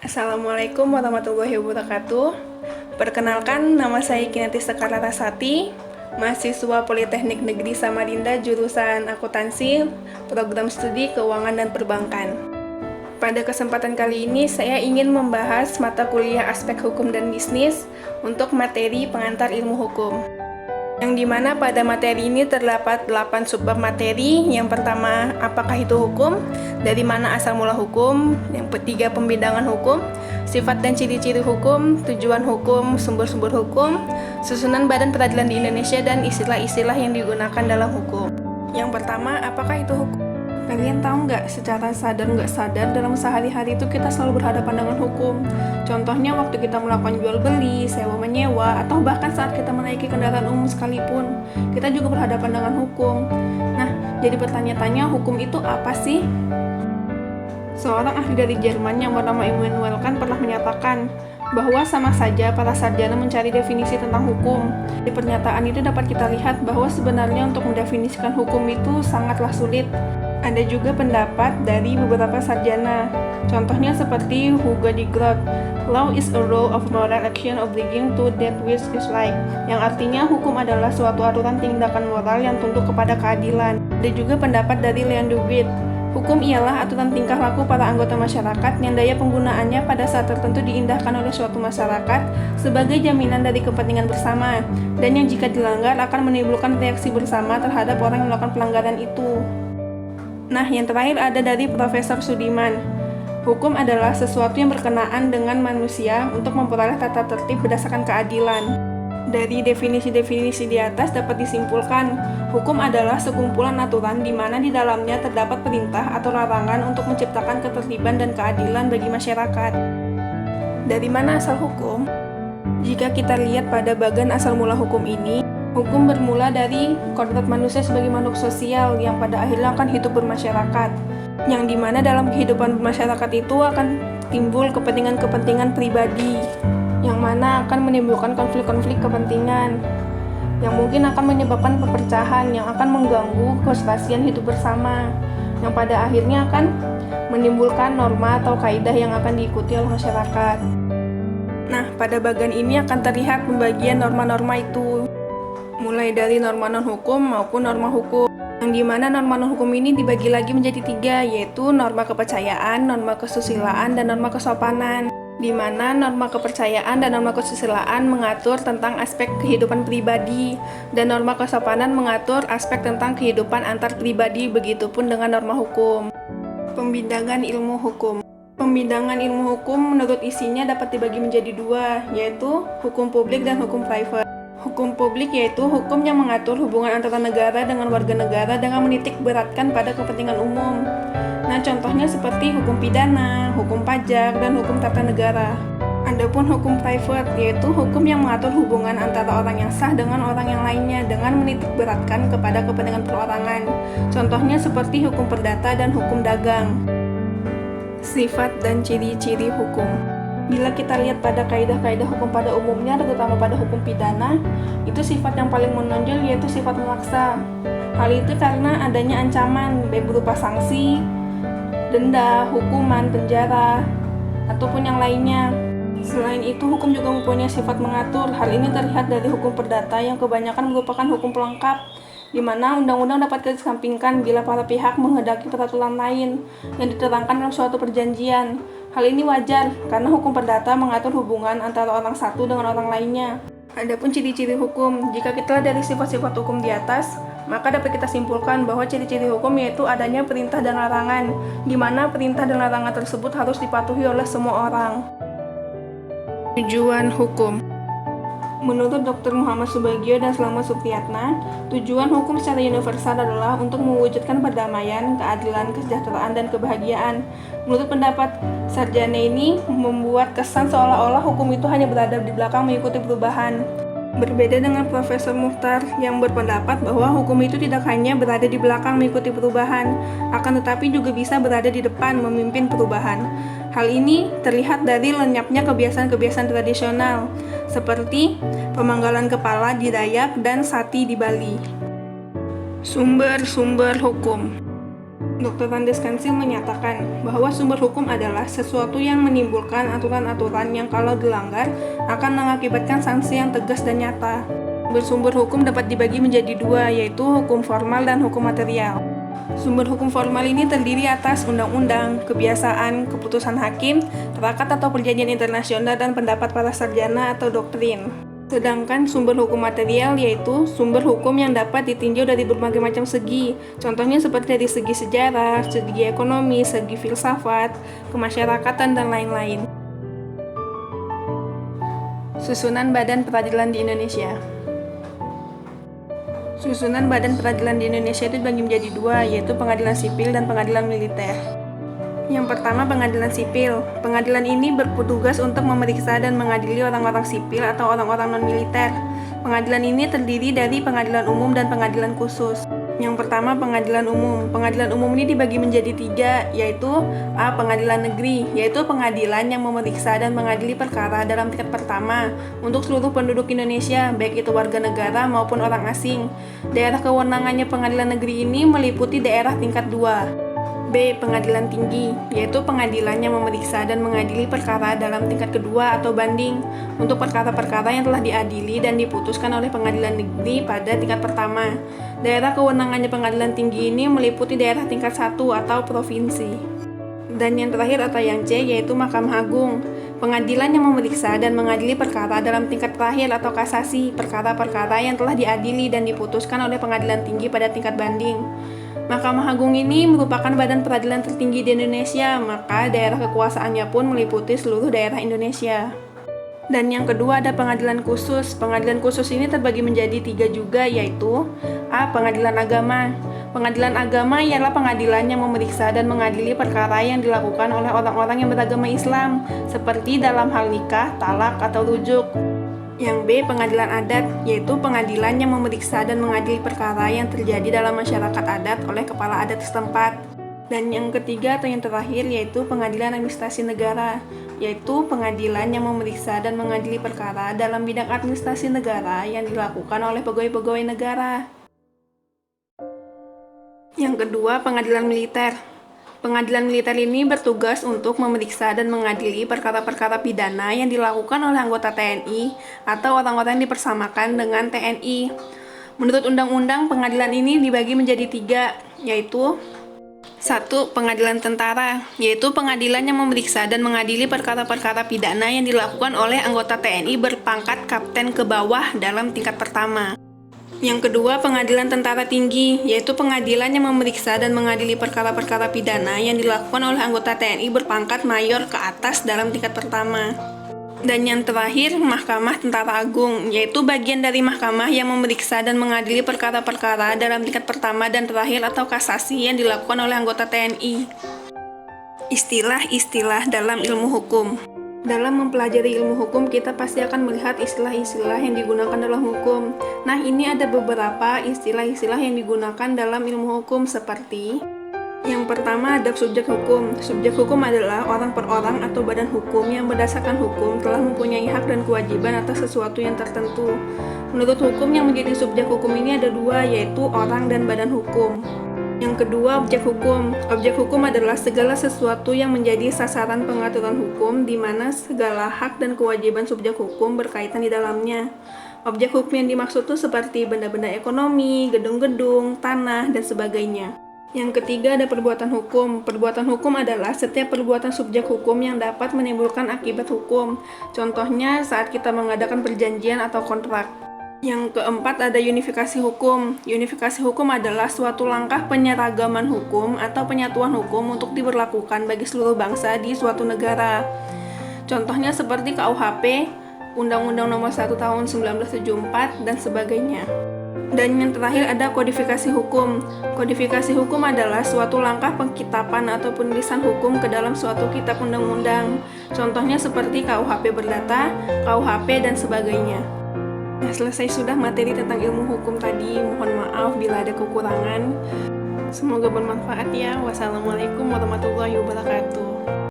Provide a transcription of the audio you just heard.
Assalamualaikum warahmatullahi wabarakatuh. Perkenalkan, nama saya Kinanti Sekar Larasati, mahasiswa Politeknik Negeri Samarinda jurusan Akuntansi, Program Studi Keuangan dan Perbankan. Pada kesempatan kali ini, saya ingin membahas mata kuliah aspek hukum dan bisnis untuk materi pengantar ilmu hukum. Yang dimana pada materi ini terdapat 8 subbab materi. Yang pertama, apakah itu hukum? Dari mana asal mula hukum? Yang ketiga, pembidangan hukum, sifat dan ciri-ciri hukum, tujuan hukum, sumber-sumber hukum, susunan badan peradilan di Indonesia, dan istilah-istilah yang digunakan dalam hukum. Yang pertama, apakah itu hukum? Kalian tahu nggak, secara sadar nggak sadar dalam sehari-hari itu kita selalu berhadapan dengan hukum. Contohnya waktu kita melakukan jual beli, sewa menyewa, atau bahkan saat kita menaiki kendaraan umum sekalipun, kita juga berhadapan dengan hukum. Nah, jadi bertanya-tanya, hukum itu apa sih? Seorang ahli dari Jerman yang bernama Immanuel Kant pernah menyatakan bahwa sama saja para sarjana mencari definisi tentang hukum. Di pernyataan itu dapat kita lihat bahwa sebenarnya untuk mendefinisikan hukum itu sangatlah sulit. Ada juga pendapat dari beberapa sarjana. Contohnya seperti Hugo de Groot, "Law is a rule of moral action obliging to that which is right," yang artinya hukum adalah suatu aturan tindakan moral yang tunduk kepada keadilan. Ada juga pendapat dari Leon de Witt, "Hukum ialah aturan tingkah laku para anggota masyarakat yang daya penggunaannya pada saat tertentu diindahkan oleh suatu masyarakat sebagai jaminan dari kepentingan bersama, dan yang jika dilanggar akan menimbulkan reaksi bersama terhadap orang yang melakukan pelanggaran itu." Nah, yang terakhir ada dari Profesor Sudiman. "Hukum adalah sesuatu yang berkenaan dengan manusia untuk memperoleh tata tertib berdasarkan keadilan." Dari definisi-definisi di atas dapat disimpulkan, hukum adalah sekumpulan aturan di mana di dalamnya terdapat perintah atau larangan untuk menciptakan ketertiban dan keadilan bagi masyarakat. Dari mana asal hukum? Jika kita lihat pada bagian asal mula hukum ini, hukum bermula dari kodrat manusia sebagai makhluk sosial yang pada akhirnya akan hidup bermasyarakat, yang dimana dalam kehidupan bermasyarakat itu akan timbul kepentingan-kepentingan pribadi, yang mana akan menimbulkan konflik-konflik kepentingan, yang mungkin akan menyebabkan perpecahan, yang akan mengganggu kelestarian hidup bersama, yang pada akhirnya akan menimbulkan norma atau kaidah yang akan diikuti oleh masyarakat. Nah, pada bagian ini akan terlihat pembagian norma-norma itu, mulai dari norma non-hukum maupun norma hukum, yang dimana norma non-hukum ini dibagi lagi menjadi 3, yaitu norma kepercayaan, norma kesusilaan, dan norma kesopanan, di mana norma kepercayaan dan norma kesusilaan mengatur tentang aspek kehidupan pribadi, dan norma kesopanan mengatur aspek tentang kehidupan antar pribadi, begitupun dengan norma hukum. Pembidangan ilmu hukum. Pembidangan ilmu hukum menurut isinya dapat dibagi menjadi 2, yaitu hukum publik dan hukum private. Hukum publik yaitu hukum yang mengatur hubungan antara negara dengan warga negara dengan menitik beratkan pada kepentingan umum. Nah, contohnya seperti hukum pidana, hukum pajak, dan hukum tata negara. Adapun hukum private yaitu hukum yang mengatur hubungan antara orang yang sah dengan orang yang lainnya dengan menitik beratkan kepada kepentingan perorangan. Contohnya seperti hukum perdata dan hukum dagang. Sifat dan ciri-ciri hukum. Bila kita lihat pada kaidah-kaidah hukum pada umumnya, terutama pada hukum pidana, itu sifat yang paling menonjol yaitu sifat memaksa. Hal itu karena adanya ancaman, baik berupa sanksi, denda, hukuman, penjara, ataupun yang lainnya. Selain itu, hukum juga mempunyai sifat mengatur. Hal ini terlihat dari hukum perdata yang kebanyakan merupakan hukum pelengkap, di mana undang-undang dapat dikesampingkan bila para pihak menghendaki peraturan lain yang diterangkan dalam suatu perjanjian. Hal ini wajar, karena hukum perdata mengatur hubungan antara orang satu dengan orang lainnya. Adapun ciri-ciri hukum, jika kita lihat dari sifat-sifat hukum di atas, maka dapat kita simpulkan bahwa ciri-ciri hukum yaitu adanya perintah dan larangan, di mana perintah dan larangan tersebut harus dipatuhi oleh semua orang. Tujuan hukum. Menurut Dr. Muhammad Subagio dan Selamat Supriyatna, tujuan hukum secara universal adalah untuk mewujudkan perdamaian, keadilan, kesejahteraan, dan kebahagiaan. Menurut pendapat sarjana ini, membuat kesan seolah-olah hukum itu hanya berada di belakang mengikuti perubahan. Berbeda dengan Profesor Mukhtar yang berpendapat bahwa hukum itu tidak hanya berada di belakang mengikuti perubahan, akan tetapi juga bisa berada di depan memimpin perubahan. Hal ini terlihat dari lenyapnya kebiasaan-kebiasaan tradisional, seperti pemanggalan kepala di Dayak dan sati di Bali. Sumber-sumber hukum. Dr. Andes Kansil menyatakan bahwa sumber hukum adalah sesuatu yang menimbulkan aturan-aturan yang kalau dilanggar akan mengakibatkan sanksi yang tegas dan nyata. Bersumber hukum dapat dibagi menjadi dua, yaitu hukum formal dan hukum material. Sumber hukum formal ini terdiri atas undang-undang, kebiasaan, keputusan hakim, terakat atau perjanjian internasional, dan pendapat para sarjana atau doktrin. Sedangkan sumber hukum material yaitu sumber hukum yang dapat ditinjau dari berbagai macam segi. Contohnya seperti dari segi sejarah, segi ekonomi, segi filsafat, kemasyarakatan, dan lain-lain. Susunan Badan Peradilan di Indonesia. Susunan Badan Peradilan di Indonesia itu dibagi menjadi dua, yaitu pengadilan sipil dan pengadilan militer. Yang pertama, pengadilan sipil. Pengadilan ini bertugas untuk memeriksa dan mengadili orang-orang sipil atau orang-orang non-militer. Pengadilan ini terdiri dari pengadilan umum dan pengadilan khusus. Yang pertama, pengadilan umum. Pengadilan umum ini dibagi menjadi tiga, yaitu A. Pengadilan negeri, yaitu pengadilan yang memeriksa dan mengadili perkara dalam tingkat pertama untuk seluruh penduduk Indonesia, baik itu warga negara maupun orang asing. Daerah kewenangannya pengadilan negeri ini meliputi daerah tingkat 2. B. Pengadilan tinggi, yaitu pengadilan yang memeriksa dan mengadili perkara dalam tingkat kedua atau banding untuk perkara-perkara yang telah diadili dan diputuskan oleh pengadilan negeri pada tingkat pertama. Daerah kewenangannya pengadilan tinggi ini meliputi daerah tingkat 1 atau provinsi. Dan yang terakhir atau yang C, yaitu Mahkamah Agung, pengadilan yang memeriksa dan mengadili perkara dalam tingkat terakhir atau kasasi, perkara-perkara yang telah diadili dan diputuskan oleh pengadilan tinggi pada tingkat banding. Mahkamah Agung ini merupakan badan peradilan tertinggi di Indonesia, maka daerah kekuasaannya pun meliputi seluruh daerah Indonesia. Dan yang kedua ada pengadilan khusus. Pengadilan khusus ini terbagi menjadi tiga juga, yaitu A. Pengadilan agama. Pengadilan agama ialah pengadilan yang memeriksa dan mengadili perkara yang dilakukan oleh orang-orang yang beragama Islam, seperti dalam hal nikah, talak, atau rujuk. Yang B. Pengadilan adat, yaitu pengadilan yang memeriksa dan mengadili perkara yang terjadi dalam masyarakat adat oleh kepala adat setempat. Dan yang ketiga atau yang terakhir yaitu pengadilan administrasi negara, yaitu pengadilan yang memeriksa dan mengadili perkara dalam bidang administrasi negara yang dilakukan oleh pegawai-pegawai negara. Yang kedua, pengadilan militer. Pengadilan militer ini bertugas untuk memeriksa dan mengadili perkara-perkara pidana yang dilakukan oleh anggota TNI atau orang-orang yang dipersamakan dengan TNI. Menurut undang-undang, pengadilan ini dibagi menjadi tiga, yaitu 1. Pengadilan tentara, yaitu pengadilan yang memeriksa dan mengadili perkara-perkara pidana yang dilakukan oleh anggota TNI berpangkat kapten ke bawah dalam tingkat pertama. Yang kedua, pengadilan tentara tinggi, yaitu pengadilan yang memeriksa dan mengadili perkara-perkara pidana yang dilakukan oleh anggota TNI berpangkat mayor ke atas dalam tingkat pertama. Dan yang terakhir, Mahkamah Tentara Agung, yaitu bagian dari mahkamah yang memeriksa dan mengadili perkara-perkara dalam tingkat pertama dan terakhir atau kasasi yang dilakukan oleh anggota TNI. Istilah-istilah dalam ilmu hukum. Dalam mempelajari ilmu hukum, kita pasti akan melihat istilah-istilah yang digunakan dalam hukum. Nah, ini ada beberapa istilah-istilah yang digunakan dalam ilmu hukum seperti yang pertama, adab subjek hukum. Subjek hukum adalah orang per orang atau badan hukum yang berdasarkan hukum telah mempunyai hak dan kewajiban atas sesuatu yang tertentu. Menurut hukum, yang menjadi subjek hukum ini ada dua, yaitu orang dan badan hukum. Yang kedua, objek hukum. Objek hukum adalah segala sesuatu yang menjadi sasaran pengaturan hukum di mana segala hak dan kewajiban subjek hukum berkaitan di dalamnya. Objek hukum yang dimaksud itu seperti benda-benda ekonomi, gedung-gedung, tanah, dan sebagainya. Yang ketiga ada perbuatan hukum. Perbuatan hukum adalah setiap perbuatan subjek hukum yang dapat menimbulkan akibat hukum. Contohnya saat kita mengadakan perjanjian atau kontrak. Yang keempat ada unifikasi hukum. Unifikasi hukum adalah suatu langkah penyeragaman hukum atau penyatuan hukum untuk diberlakukan bagi seluruh bangsa di suatu negara. Contohnya seperti KUHP, Undang-Undang Nomor 1 Tahun 1974, dan sebagainya. Dan yang terakhir ada kodifikasi hukum. Kodifikasi hukum adalah suatu langkah pengkitapan atau penulisan hukum ke dalam suatu kitab undang-undang. Contohnya seperti KUHP Perdata, KUHP, dan sebagainya. Nah, selesai sudah materi tentang ilmu hukum tadi. Mohon maaf bila ada kekurangan. Semoga bermanfaat ya. Wassalamualaikum warahmatullahi wabarakatuh.